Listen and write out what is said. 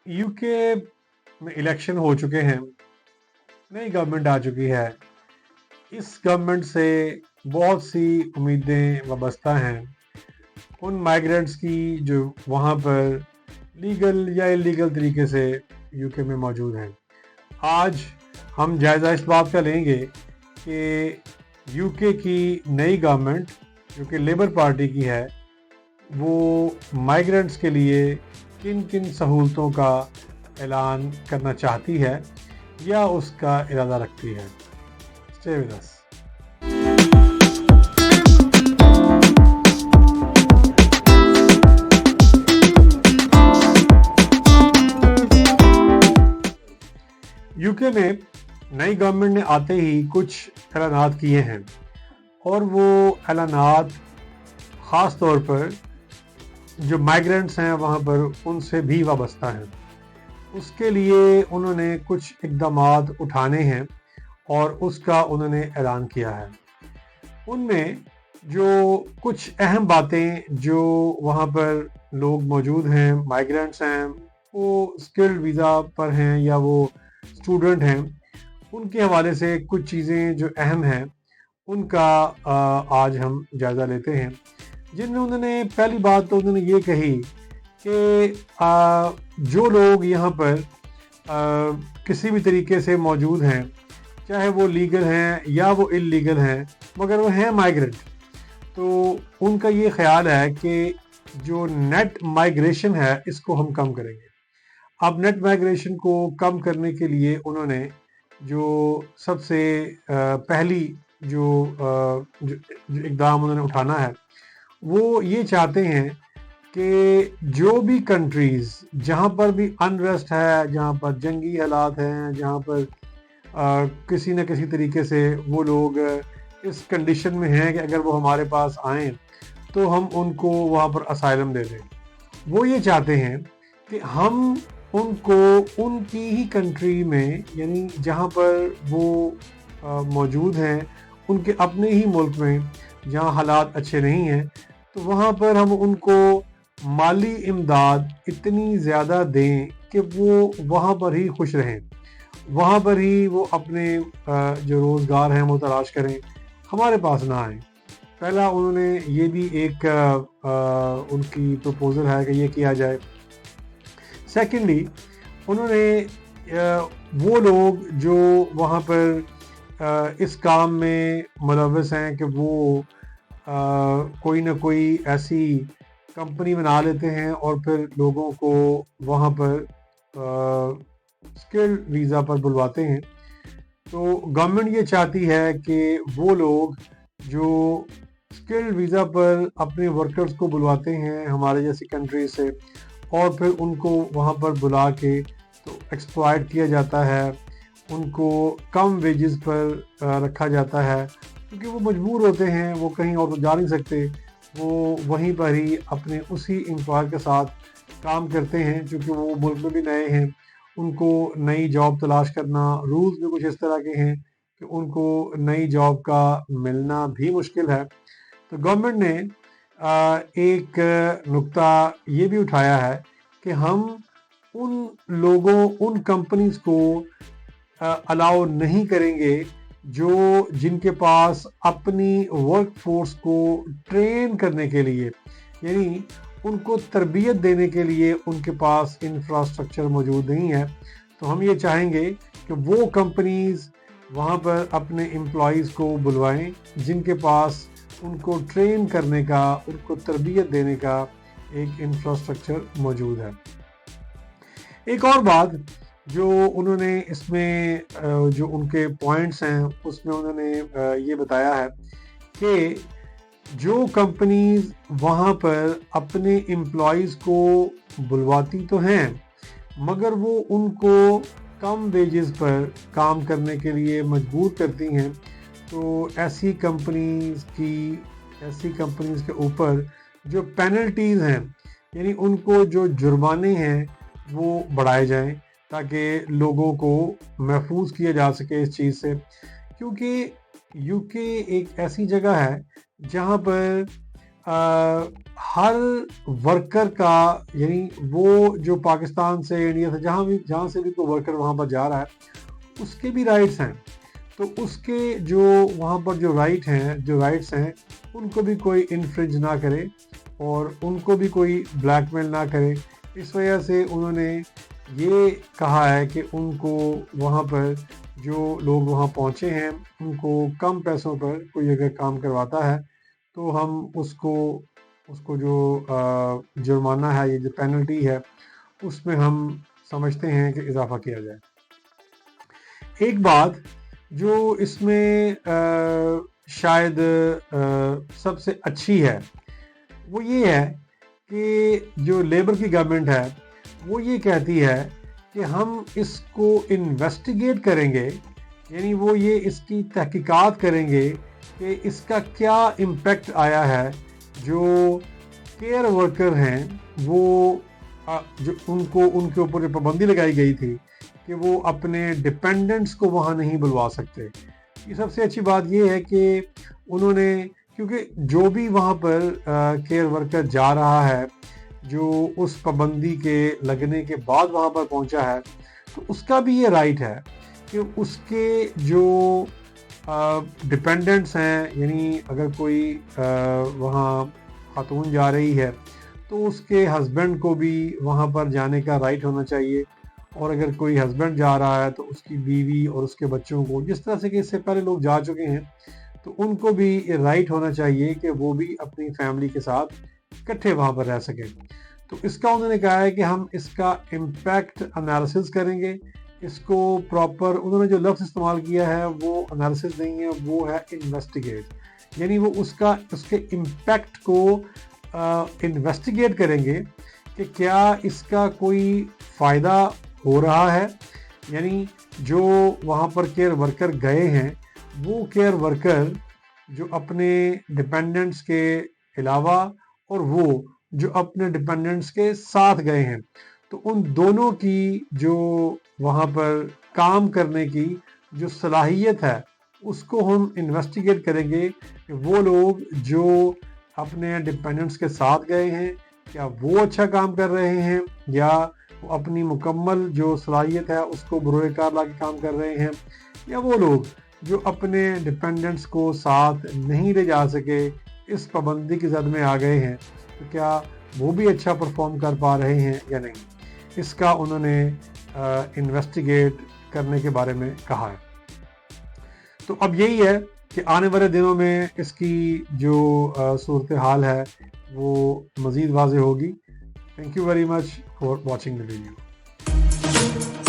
UK में election हो चुके हैं, नई गवर्नमेंट आ चुकी है। इस गवर्नमेंट से बहुत सी उम्मीदें वाबस्ता हैं उन माइग्रेंट्स की जो वहाँ पर लीगल या इलीगल तरीके से यूके में मौजूद हैं। आज हम जायज़ा इस बात का लेंगे कि यूके की नई गवर्नमेंट जो कि लेबर पार्टी की है, वो माइग्रेंट्स के लिए किन किन सहूलतों का ऐलान करना चाहती है या उसका इरादा रखती है। Stay with us. यूके में नई गवर्नमेंट ने आते ही कुछ ऐलानात किए हैं और वो ऐलानात ख़ास तौर पर जो माइग्रेंट्स हैं वहाँ पर उनसे भी वाबस्ता हैं। उसके लिए उन्होंने कुछ इक़दामात उठाने हैं और उसका उन्होंने ऐलान किया है। उनमें जो कुछ अहम बातें जो वहाँ पर लोग मौजूद हैं, माइग्रेंट्स हैं, वो स्किल्ड वीज़ा पर हैं या वो स्टूडेंट हैं, उनके हवाले से कुछ चीज़ें जो अहम हैं उनका आज हम जायज़ा लेते हैं। जिनमें उन्होंने पहली बात तो उन्होंने ये कही कि जो लोग यहाँ पर किसी भी तरीके से मौजूद हैं, चाहे वो लीगल हैं या वो इल्लीगल हैं, मगर वो हैं माइग्रेंट, तो उनका ये ख्याल है कि जो नेट माइग्रेशन है इसको हम कम करेंगे। अब नेट माइग्रेशन को कम करने के लिए उन्होंने जो सबसे पहली जो इक़दाम उन्होंने उठाना है वो ये चाहते हैं कि जो भी कंट्रीज़ जहाँ पर भी अनरेस्ट है, जहाँ पर जंगी हालात हैं, जहाँ पर किसी न किसी तरीके से वो लोग इस कंडीशन में हैं कि अगर वो हमारे पास आएँ तो हम उनको वहाँ पर असाइलम दे दें। वो ये चाहते हैं कि हम उनको उनकी ही कंट्री में, यानी जहाँ पर वो मौजूद हैं, उनके अपने ही मुल्क में जहाँ हालात अच्छे नहीं हैं, तो वहाँ पर हम उनको माली इमदाद इतनी ज़्यादा दें कि वो वहाँ पर ही खुश रहें, वहाँ पर ही वो अपने जो रोज़गार हैं वो तलाश करें, हमारे पास ना आएँ। पहला उन्होंने ये भी एक उनकी प्रपोज़ल है कि ये किया जाए। सेकेंडली उन्होंने वो लोग जो वहाँ पर इस काम में मुलव्वस हैं कि वो कोई ना कोई ऐसी कंपनी बना लेते हैं और फिर लोगों को वहाँ पर स्किल्ड वीज़ा पर बुलवाते हैं। तो गवर्नमेंट ये चाहती है कि वो लोग जो स्किल्ड वीज़ा पर अपने वर्कर्स को बुलवाते हैं हमारे जैसी कंट्री से, और फिर उनको वहाँ पर बुला के तो एक्सप्लॉइट किया जाता है, उनको कम वेजेस पर रखा जाता है, क्योंकि वो मजबूर होते हैं, वो कहीं और तो जा नहीं सकते, वो वहीं पर ही अपने उसी एम्प्लॉयर के साथ काम करते हैं। क्योंकि वो मुल्क में भी नए हैं, उनको नई जॉब तलाश करना, रूल्स भी कुछ इस तरह के हैं कि उनको नई जॉब का मिलना भी मुश्किल है। तो गवर्नमेंट ने एक नुक्ता ये भी उठाया है कि हम उन लोगों, उन कंपनीज़ को अलाउ नहीं करेंगे जो जिनके पास अपनी वर्क फोर्स को ट्रेन करने के लिए, यानी उनको तरबियत देने के लिए उनके पास इंफ्रास्ट्रक्चर मौजूद नहीं है। तो हम ये चाहेंगे कि वो कंपनीज़ वहाँ पर अपने एम्प्लॉइज़ को बुलवाएं जिनके पास उनको ट्रेन करने का, उनको तरबियत देने का एक इंफ्रास्ट्रक्चर मौजूद है। एक और बात जो उन्होंने इसमें जो उनके पॉइंट्स हैं उसमें उन्होंने ये बताया है कि जो कंपनीज वहाँ पर अपने एम्प्लॉइज़ को बुलवाती तो हैं, मगर वो उनको कम वेजेस पर काम करने के लिए मजबूर करती हैं, तो ऐसी कंपनीज़ के ऊपर जो पेनल्टीज़ हैं, यानी उनको जो जुर्माने हैं वो बढ़ाए जाएं ताकि लोगों को महफूज किया जा सके इस चीज़ से। क्योंकि यूके एक ऐसी जगह है जहाँ पर हर वर्कर का, यानी वो जो पाकिस्तान से, इंडिया से, जहाँ से भी कोई वर्कर वहाँ पर जा रहा है, उसके भी राइट्स हैं। तो उसके जो वहाँ पर जो राइट्स हैं उनको भी कोई इन्फ्रिंज ना करे और उनको भी कोई ब्लैकमेल ना करे। इस वजह से उन्होंने ये कहा है कि उनको वहाँ पर जो लोग वहाँ पहुँचे हैं उनको कम पैसों पर कोई अगर काम करवाता है तो हम उसको जो जुर्माना है, ये जो पेनल्टी है, उसमें हम समझते हैं कि इजाफा किया जाए। एक बात जो इसमें शायद सबसे अच्छी है वो ये है कि जो लेबर की गवर्नमेंट है वो ये कहती है कि हम इसको इन्वेस्टिगेट करेंगे, यानी वो ये इसकी तहकीकात करेंगे कि इसका क्या इम्पेक्ट आया है। जो केयर वर्कर हैं वो जो उनके ऊपर जो पाबंदी लगाई गई थी कि वो अपने डिपेंडेंट्स को वहाँ नहीं बुलवा सकते। ये सबसे अच्छी बात ये है कि उन्होंने, क्योंकि जो भी वहाँ पर केयर वर्कर जा रहा है जो उस पाबंदी के लगने के बाद वहाँ पर पहुँचा है, तो उसका भी ये राइट है कि उसके जो डिपेंडेंट्स हैं, यानी अगर कोई वहाँ खातून जा रही है तो उसके हस्बैंड को भी वहाँ पर जाने का राइट होना चाहिए, और अगर कोई हस्बैंड जा रहा है तो उसकी बीवी और उसके बच्चों को, जिस तरह से कि इससे पहले लोग जा चुके हैं, तो उनको भी राइट होना चाहिए कि वो भी अपनी फैमिली के साथ इकट्ठे वहाँ पर रह सकें। तो इसका उन्होंने कहा है कि हम इसका इम्पैक्ट एनालिसिस करेंगे। इसको प्रॉपर, उन्होंने जो लफ्ज़ इस्तेमाल किया है वो एनालिसिस नहीं है, वो है इन्वेस्टिगेट, यानी वो उसके इम्पैक्ट को इन्वेस्टिगेट करेंगे कि क्या इसका कोई फ़ायदा हो रहा है। यानी जो वहाँ पर केयर वर्कर गए हैं वो केयर वर्कर जो अपने डिपेंडेंट्स के अलावा और वो जो अपने डिपेंडेंट्स के साथ गए हैं, तो उन दोनों की जो वहाँ पर काम करने की जो सलाहियत है उसको हम इन्वेस्टिगेट करेंगे कि वो लोग जो अपने डिपेंडेंट्स के साथ गए हैं क्या वो अच्छा काम कर रहे हैं, या वो अपनी मुकम्मल जो सलाहियत है उसको बरोए कार ला के काम कर रहे हैं, या वो लोग जो अपने डिपेंडेंट्स को साथ नहीं ले जा सके, इस पाबंदी की जद में आ गए हैं, तो क्या वो भी अच्छा परफॉर्म कर पा रहे हैं या नहीं। इसका उन्होंने इन्वेस्टिगेट करने के बारे में कहा है। तो अब यही है कि आने वाले दिनों में इसकी जो सूरत हाल है वो मज़ीद वाज़ेह होगी। Thank you very much for watching the video.